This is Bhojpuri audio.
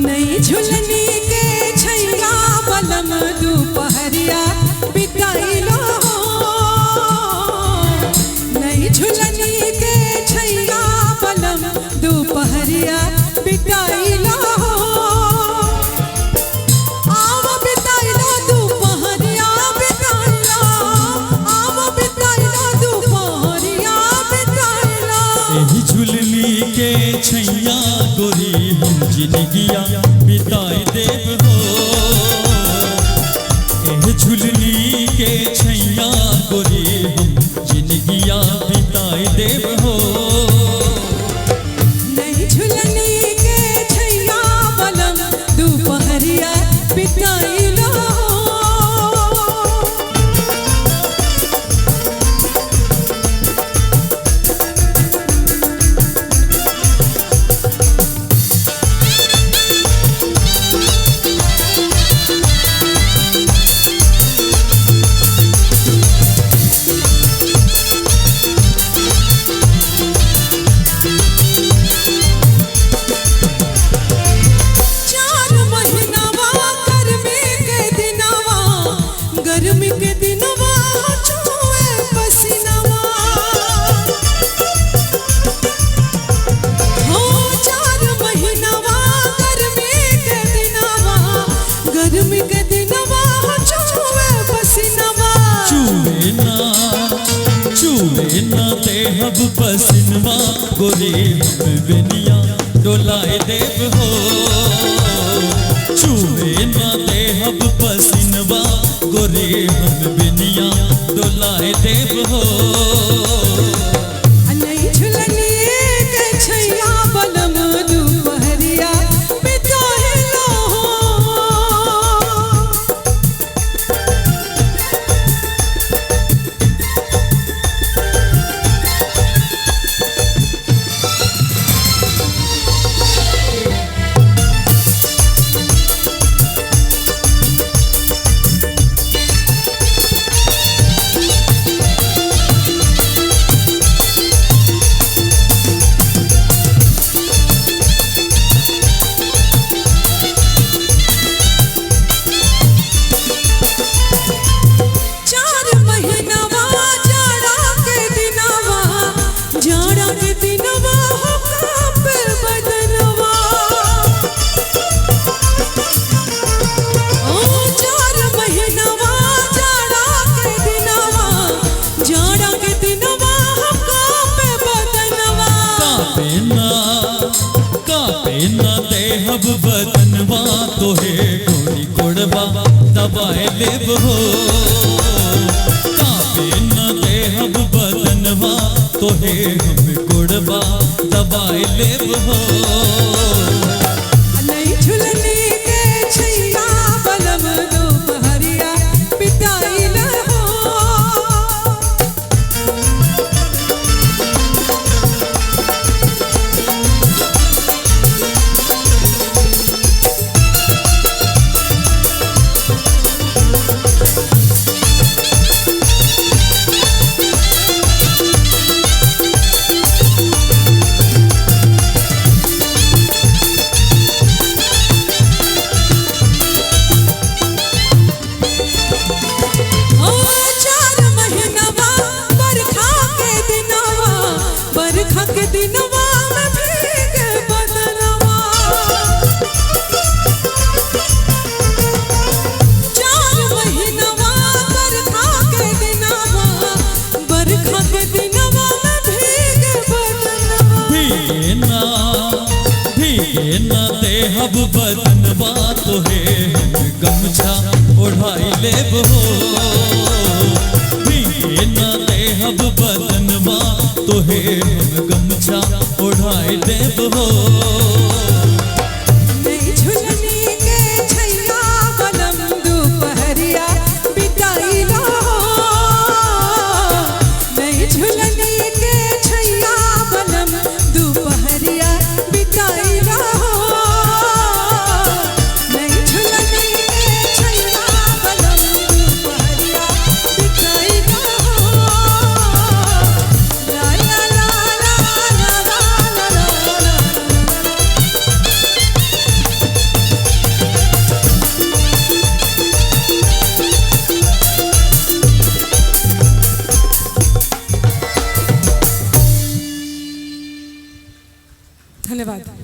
नई झुलनी के छैया बलम दोपहरिया बिताइलो नई झुलनी के छैया बलम दोपहरिया बिताइलो आव बिताइलो दोपहरिया बिताइलो आव बिताइलो दोपहरिया बिताइलो एही झुलनी के छैया गोरी हम जिंदगिया बिताई देव हो एह झुलनी के छैया गोरी हम जिंदगिया बिताई देव हो नई झुलनी के छैया बलम दोपहरिया बिताइलो गर्मी के दिनवा छुए पसीनावा हो 4 महीनावा गर्मी के दिनवा गर्मी के दिनवा छुए पसीनावा चूहे ना देहब पसीनवा गोरी हम बेनिया डोलाए देव हो चूहे ना देहब पसीनवा गोरे हम बेनिया डोलाए देव हो नई झुलनी के छैया बलम दोपहरिया बिताइलो ना देहब बदनवा तोहे गोरी कोड़बा दबाए लेब हो काबे ना देहब बदनवा तोहे हम कोड़बा दबाए लेब हो नई झुलनी के छैया बलम दोपहरिया बिताइलो बरखा के दिनवा में भीगे बदनवा 4 महीनवा बरखा के दिनवा में भीगे बदनवा भीगे ना देहब बदनवा तोहे हम गमछा ओढ़ाई लेब हो भीगे ना देहब बदनवा तोहे हम गमछा ओढ़ाए देव हो नई झुलनी के छैया बलम दोपहरिया बिताइलो नई झुलनी के छैया बलम दोपहरिया बिताइलो नई झुलनी के छैया बलम दोपहरिया बिताइलो ला ला ला ला ला ला ला ला धन्यवाद।